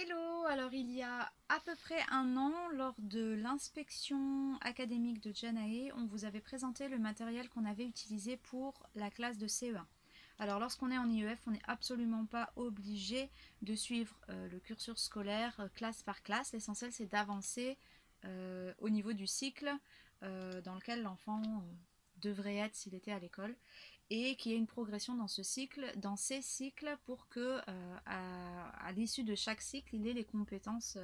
Hello, alors il y a à peu près un an, lors de l'inspection académique de Janae, on vous avait présenté le matériel qu'on avait utilisé pour la classe de CE1. Alors lorsqu'on est en IEF, on n'est absolument pas obligé de suivre le cursus scolaire classe par classe. L'essentiel c'est d'avancer au niveau du cycle dans lequel l'enfant devrait être s'il était à l'école et qu'il y ait une progression dans ce cycle, dans ces cycles pour que à l'issue de chaque cycle, il ait les compétences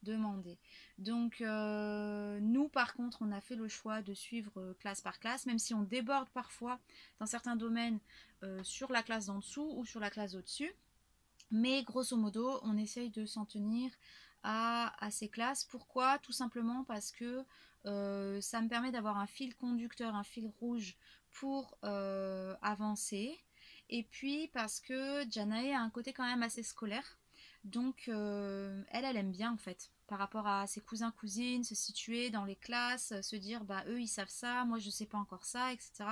demandées. Donc nous par contre, on a fait le choix de suivre classe par classe, même si on déborde parfois dans certains domaines sur la classe d'en dessous ou sur la classe au-dessus. Mais grosso modo, on essaye de s'en tenir à ces classes. Pourquoi? Tout simplement parce que ça me permet d'avoir un fil conducteur, un fil rouge pour avancer. Et puis parce que Janae a un côté quand même assez scolaire. Donc elle aime bien en fait par rapport à ses cousins cousines, se situer dans les classes, se dire bah eux ils savent ça, moi je sais pas encore ça, etc.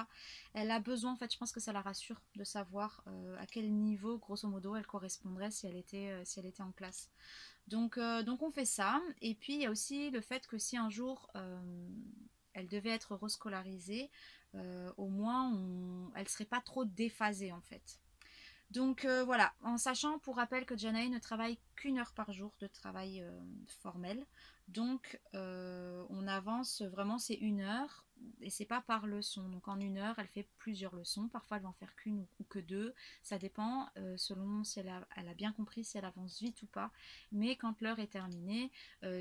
Elle a besoin en fait, je pense que ça la rassure de savoir à quel niveau grosso modo elle correspondrait si elle était en classe. Donc on fait ça. Et puis il y a aussi le fait que si un jour elle devait être rescolarisée, au moins elle serait pas trop déphasée en fait. Donc voilà, en sachant pour rappel que Janae ne travaille qu'une heure par jour de travail formel. Donc on avance vraiment, c'est une heure et c'est pas par leçon. Donc en une heure, elle fait plusieurs leçons. Parfois elle va en faire qu'une ou que deux. Ça dépend selon si elle a bien compris si elle avance vite ou pas. Mais quand l'heure est terminée,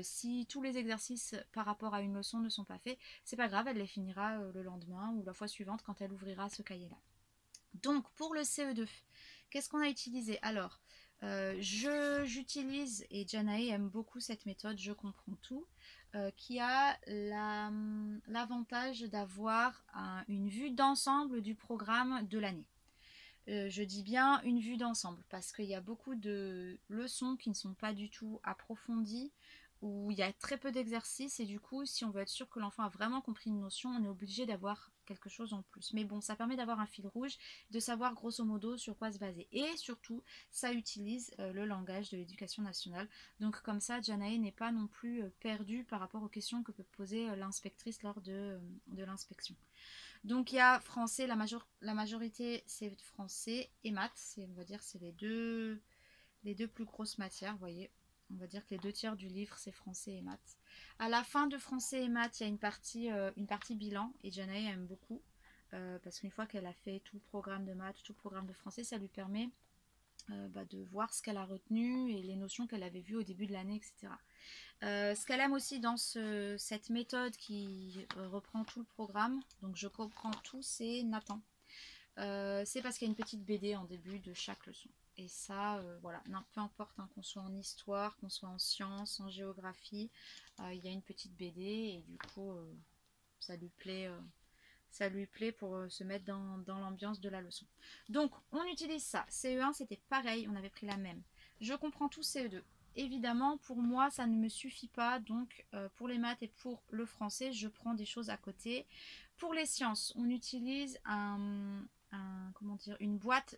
si tous les exercices par rapport à une leçon ne sont pas faits, c'est pas grave, elle les finira le lendemain ou la fois suivante quand elle ouvrira ce cahier-là. Donc pour le CE2, qu'est-ce qu'on a utilisé? Alors, j'utilise, et Janae aime beaucoup cette méthode, je comprends tout, qui a l'avantage d'avoir une vue d'ensemble du programme de l'année. Je dis bien une vue d'ensemble parce qu'il y a beaucoup de leçons qui ne sont pas du tout approfondies, où il y a très peu d'exercices et du coup si on veut être sûr que l'enfant a vraiment compris une notion, on est obligé d'avoir quelque chose en plus. Mais bon, ça permet d'avoir un fil rouge, de savoir grosso modo sur quoi se baser. Et surtout, ça utilise le langage de l'éducation nationale. Donc comme ça, Janae n'est pas non plus perdue par rapport aux questions que peut poser l'inspectrice lors de l'inspection. Donc il y a français, la majorité c'est français et maths, on va dire c'est les deux plus grosses matières, vous voyez. On va dire que les deux tiers du livre c'est français et maths. À la fin de français et maths, il y a une partie bilan et Janae aime beaucoup parce qu'une fois qu'elle a fait tout le programme de maths, tout le programme de français, ça lui permet de voir ce qu'elle a retenu et les notions qu'elle avait vues au début de l'année, etc. Ce qu'elle aime aussi dans cette méthode qui reprend tout le programme, donc je comprends tout, c'est Nathan. C'est parce qu'il y a une petite BD en début de chaque leçon. Et ça, voilà, non, peu importe hein, qu'on soit en histoire, qu'on soit en sciences, en géographie, il y a une petite BD et du coup, ça lui plaît. Ça lui plaît pour se mettre dans l'ambiance de la leçon. Donc, on utilise ça. CE1, c'était pareil, on avait pris la même. Je comprends tout CE2. Évidemment, pour moi, ça ne me suffit pas. Donc, pour les maths et pour le français, je prends des choses à côté. Pour les sciences, on utilise comment dire, une boîte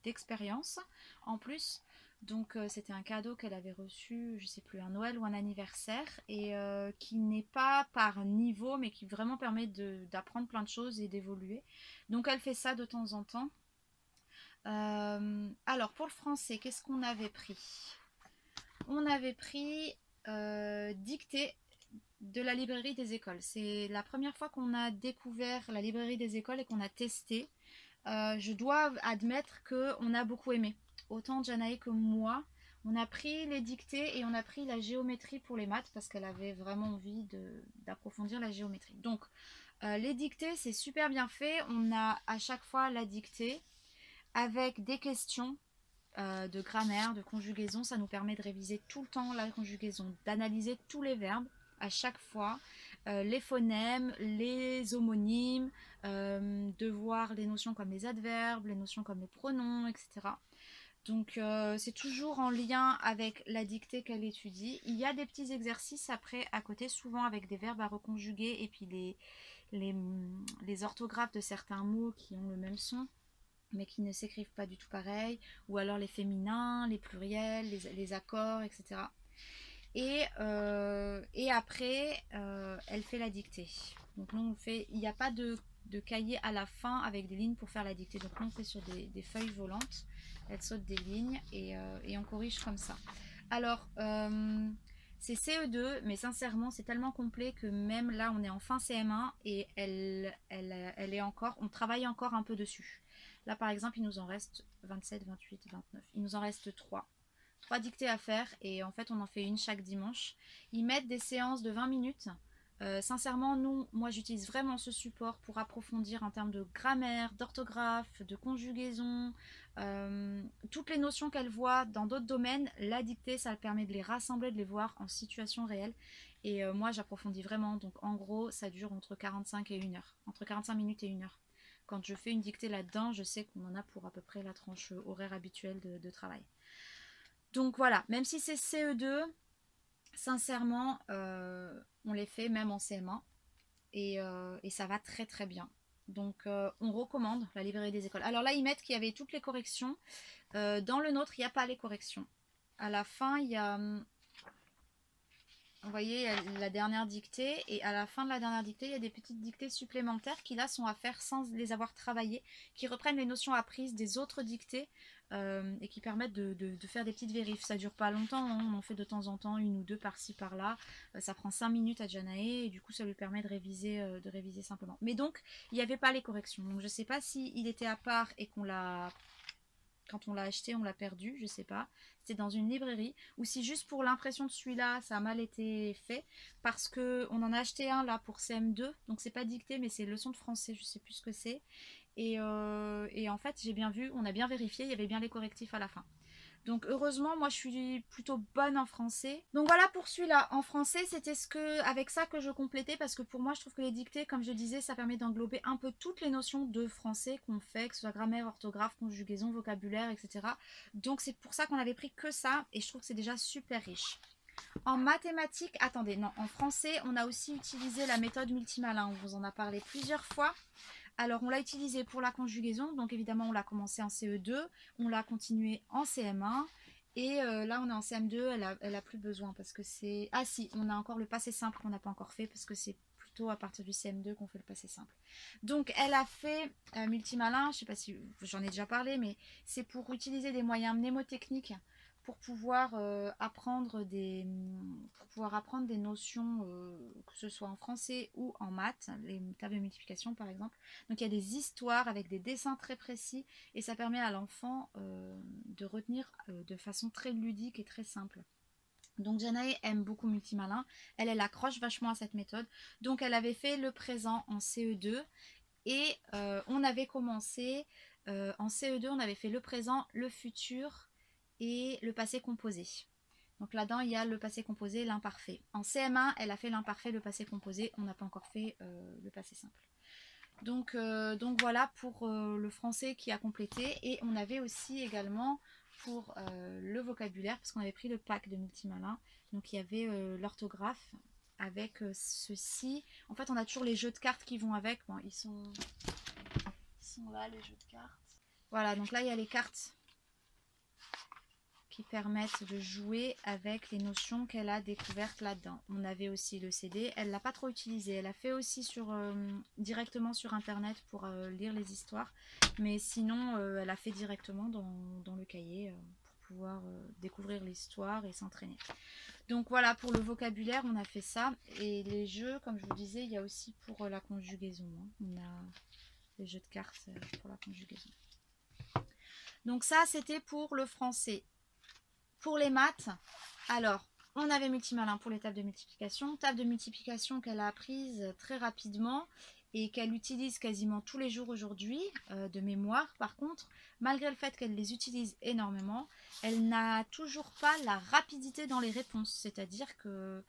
d'expérience en plus. Donc c'était un cadeau qu'elle avait reçu, je sais plus, un Noël ou un anniversaire, et qui n'est pas par niveau, mais qui vraiment permet d'apprendre plein de choses et d'évoluer. Donc elle fait ça de temps en temps. Alors pour le français, qu'est-ce qu'on avait pris? On avait pris dictée de la librairie des écoles. C'est la première fois qu'on a découvert la librairie des écoles et qu'on a testé. Je dois admettre qu'on a beaucoup aimé. Autant Janae que moi, on a pris les dictées et on a pris la géométrie pour les maths parce qu'elle avait vraiment envie d'approfondir la géométrie. Donc, les dictées, c'est super bien fait. On a à chaque fois la dictée avec des questions de grammaire, de conjugaison. Ça nous permet de réviser tout le temps la conjugaison, d'analyser tous les verbes à chaque fois, les phonèmes, les homonymes, de voir les notions comme les adverbes, les notions comme les pronoms, etc. Donc c'est toujours en lien avec la dictée qu'elle étudie. Il y a des petits exercices après à côté, souvent avec des verbes à reconjuguer et puis les orthographes de certains mots qui ont le même son. mais qui ne s'écrivent pas du tout pareil, ou alors les féminins, les pluriels, les accords, etc. Et après, elle fait la dictée. Donc nous, on fait, il n'y a pas de cahier à la fin avec des lignes pour faire la dictée. Donc nous, on fait sur des feuilles volantes. Elle saute des lignes et on corrige comme ça. Alors, c'est CE2, mais sincèrement, c'est tellement complet que même là, on est en fin CM1 et elle est encore, on travaille encore un peu dessus. Là, par exemple, il nous en reste 27, 28, 29. Il nous en reste 3 dictées à faire et en fait on en fait une chaque dimanche. Ils mettent des séances de 20 minutes. Sincèrement, moi j'utilise vraiment ce support pour approfondir en termes de grammaire, d'orthographe, de conjugaison, toutes les notions qu'elle voit dans d'autres domaines. La dictée, ça permet de les rassembler, de les voir en situation réelle. Et moi j'approfondis vraiment. Donc en gros, ça dure entre 45 et 1 heure. Entre 45 minutes et 1 heure. Quand je fais une dictée là-dedans, je sais qu'on en a pour à peu près la tranche horaire habituelle de travail. Donc voilà, même si c'est CE2, sincèrement, on les fait même en CM1 et ça va très très bien. Donc on recommande la librairie des écoles. Alors là, ils mettent qu'il y avait toutes les corrections. Dans le nôtre, il n'y a pas les corrections. À la fin, il y a, vous voyez, la dernière dictée. Et à la fin de la dernière dictée, il y a des petites dictées supplémentaires qui là sont à faire sans les avoir travaillées, qui reprennent les notions apprises des autres dictées. Et qui permettent de faire des petites vérifs. Ça dure pas longtemps, hein. On en fait de temps en temps une ou deux par-ci par-là. Ça prend 5 minutes à Janae et du coup ça lui permet de réviser simplement. Mais donc il n'y avait pas les corrections. Donc je sais pas si il était à part et quand on l'a acheté, on l'a perdu, je sais pas. C'était dans une librairie. Ou si juste pour l'impression de celui-là, ça a mal été fait. Parce que on en a acheté un là pour CM2. Donc c'est pas dicté, mais c'est leçon de français, je sais plus ce que c'est. Et en fait, j'ai bien vu, on a bien vérifié, il y avait bien les correctifs à la fin. Donc heureusement, moi je suis plutôt bonne en français. Donc voilà pour celui-là. En français, c'était avec ça que je complétais parce que pour moi, je trouve que les dictées, comme je disais, ça permet d'englober un peu toutes les notions de français qu'on fait, que ce soit grammaire, orthographe, conjugaison, vocabulaire, etc. Donc c'est pour ça qu'on avait pris que ça et je trouve que c'est déjà super riche. En mathématiques, attendez, non, en français, on a aussi utilisé la méthode multimalin. On vous en a parlé plusieurs fois. Alors, on l'a utilisé pour la conjugaison. Donc, évidemment, on l'a commencé en CE2. On l'a continué en CM1. Et là, on est en CM2. Elle a plus besoin parce que c'est... Ah si, on a encore le passé simple qu'on n'a pas encore fait parce que c'est plutôt à partir du CM2 qu'on fait le passé simple. Donc, elle a fait multimalin. Je ne sais pas si j'en ai déjà parlé, mais c'est pour utiliser des moyens mnémotechniques pour pouvoir apprendre des notions, que ce soit en français ou en maths, les tables de multiplication par exemple. Donc il y a des histoires avec des dessins très précis et ça permet à l'enfant de retenir de façon très ludique et très simple. Donc Janae aime beaucoup Multimalin, elle accroche vachement à cette méthode. Donc elle avait fait le présent en CE2 et on avait commencé en CE2, on avait fait le présent, le futur et le passé composé. Donc là-dedans, il y a le passé composé, l'imparfait. En CM1, elle a fait l'imparfait, le passé composé. On n'a pas encore fait le passé simple. Donc voilà pour le français qui a complété. Et on avait aussi également pour le vocabulaire, parce qu'on avait pris le pack de Multimalin. Donc il y avait l'orthographe avec ceci. En fait, on a toujours les jeux de cartes qui vont avec. Bon, ils sont là, les jeux de cartes. Voilà, donc là, il y a les cartes qui permettent de jouer avec les notions qu'elle a découvertes là-dedans. On avait aussi le CD, elle l'a pas trop utilisé, elle a fait aussi directement sur internet pour lire les histoires, mais sinon elle a fait directement dans le cahier pour pouvoir découvrir l'histoire et s'entraîner. Donc voilà, pour le vocabulaire on a fait ça, et les jeux, comme je vous disais, il y a aussi pour la conjugaison, hein. On a les jeux de cartes pour la conjugaison. Donc ça c'était pour le français. Pour les maths, alors, on avait Multimalin pour les tables de multiplication. Table de multiplication qu'elle a apprise très rapidement et qu'elle utilise quasiment tous les jours aujourd'hui, de mémoire. Par contre, malgré le fait qu'elle les utilise énormément, elle n'a toujours pas la rapidité dans les réponses. C'est-à-dire que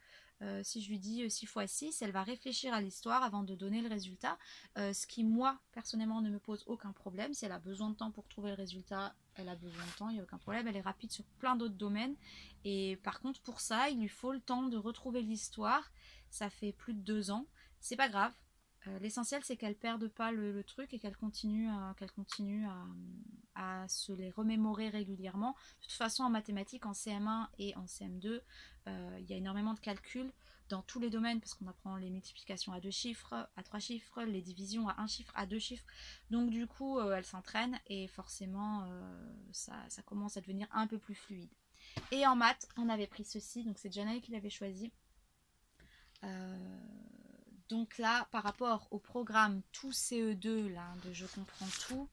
si je lui dis 6 x 6, elle va réfléchir à l'histoire avant de donner le résultat. Ce qui, moi, personnellement, ne me pose aucun problème. Si elle a besoin de temps pour trouver le résultat, elle a besoin de temps, il n'y a aucun problème. Elle est rapide sur plein d'autres domaines. Et par contre, pour ça, il lui faut le temps de retrouver l'histoire. Ça fait plus de 2 ans. C'est pas grave. L'essentiel, c'est qu'elle ne perde pas le truc et qu'elle continue, à se les remémorer régulièrement. De toute façon, en mathématiques, en CM1 et en CM2, il y a énormément de calculs dans tous les domaines parce qu'on apprend les multiplications à 2 chiffres, à 3 chiffres, les divisions à 1 chiffre, à 2 chiffres. Donc du coup, elle s'entraîne et forcément, ça commence à devenir un peu plus fluide. Et en maths, on avait pris ceci, donc c'est Janae qui l'avait choisi. Donc là, par rapport au programme tout CE2, là, de Je comprends tout,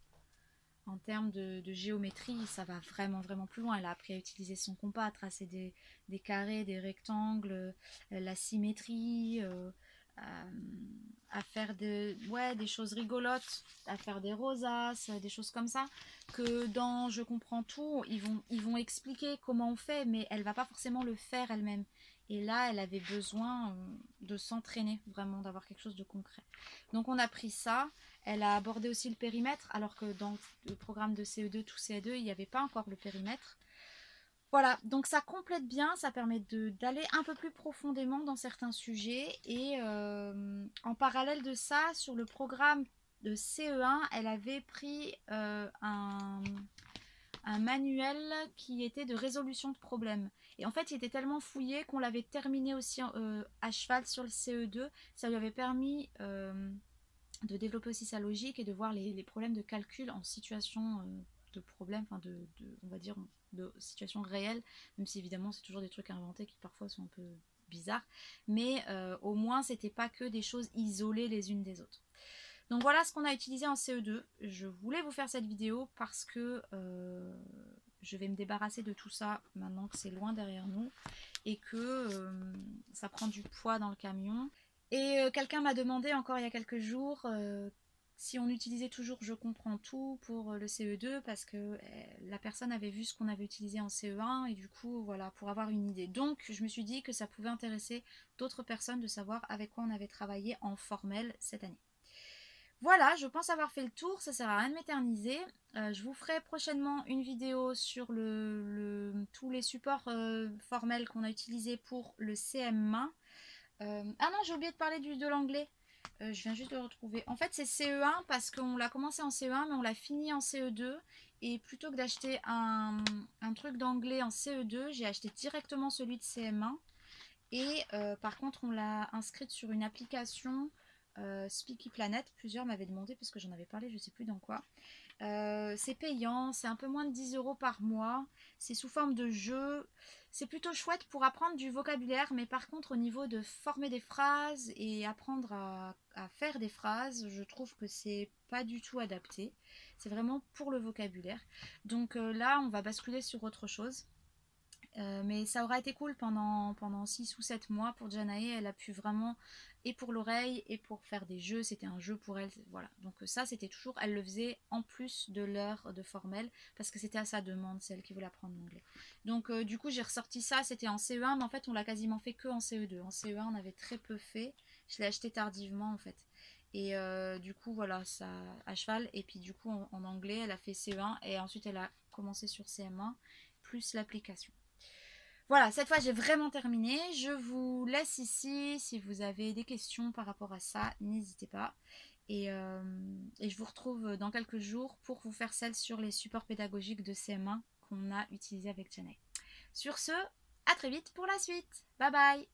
en termes de géométrie, ça va vraiment, vraiment plus loin. Elle a appris à utiliser son compas, à tracer des carrés, des rectangles, la symétrie, à faire des choses rigolotes, à faire des rosaces, des choses comme ça, que dans Je comprends tout, ils vont expliquer comment on fait, mais elle va pas forcément le faire elle-même. Et là, elle avait besoin de s'entraîner, vraiment, d'avoir quelque chose de concret. Donc on a pris ça. Elle a abordé aussi le périmètre, alors que dans le programme de CE2, tout CE2, il n'y avait pas encore le périmètre. Voilà, donc ça complète bien, ça permet d'aller un peu plus profondément dans certains sujets. Et en parallèle de ça, sur le programme de CE1, elle avait pris un manuel qui était de résolution de problèmes. Et en fait, il était tellement fouillé qu'on l'avait terminé aussi à cheval sur le CE2. Ça lui avait permis de développer aussi sa logique et de voir les problèmes de calcul en situation de problème, enfin on va dire de situation réelle, même si évidemment c'est toujours des trucs inventés qui parfois sont un peu bizarres, mais au moins c'était pas que des choses isolées les unes des autres. Donc voilà ce qu'on a utilisé en CE2. Je voulais vous faire cette vidéo parce que je vais me débarrasser de tout ça maintenant que c'est loin derrière nous et que ça prend du poids dans le camion. Et quelqu'un m'a demandé encore il y a quelques jours si on utilisait toujours Je comprends tout pour le CE2 parce que la personne avait vu ce qu'on avait utilisé en CE1 et du coup voilà pour avoir une idée. Donc je me suis dit que ça pouvait intéresser d'autres personnes de savoir avec quoi on avait travaillé en formel cette année. Voilà, je pense avoir fait le tour, ça sert à rien de m'éterniser. Je vous ferai prochainement une vidéo sur tous les supports formels qu'on a utilisés pour le CM1. Ah non, j'ai oublié de parler de l'anglais. Je viens juste de le retrouver. En fait, c'est CE1 parce qu'on l'a commencé en CE1, mais on l'a fini en CE2. Et plutôt que d'acheter un truc d'anglais en CE2, j'ai acheté directement celui de CM1. Et par contre, on l'a inscrite sur une application Speaky Planet. Plusieurs m'avaient demandé parce que j'en avais parlé, je ne sais plus dans quoi. C'est payant, c'est un peu moins de 10 € par mois. C'est sous forme de jeu. C'est plutôt chouette pour apprendre du vocabulaire, mais par contre, au niveau de former des phrases et apprendre à faire des phrases, je trouve que c'est pas du tout adapté. C'est vraiment pour le vocabulaire. Donc là, on va basculer sur autre chose. Mais ça aura été cool pendant 6 ou 7 mois pour Janae. Elle a pu vraiment, et pour l'oreille, et pour faire des jeux. C'était un jeu pour elle. Voilà. Donc ça, c'était toujours, elle le faisait en plus de l'heure de formel, parce que c'était à sa demande, celle qui voulait apprendre l'anglais. Donc du coup, j'ai ressorti ça. C'était en CE1, mais en fait, on l'a quasiment fait que en CE2. En CE1, on avait très peu fait. Je l'ai acheté tardivement, en fait. Et du coup, voilà, ça à cheval. Et puis du coup, en anglais, elle a fait CE1, et ensuite, elle a commencé sur CM1, plus l'application. Voilà, cette fois j'ai vraiment terminé. Je vous laisse ici. Si vous avez des questions par rapport à ça, n'hésitez pas. Et je vous retrouve dans quelques jours pour vous faire celle sur les supports pédagogiques de CM1 qu'on a utilisé avec Janae. Sur ce, à très vite pour la suite. Bye bye.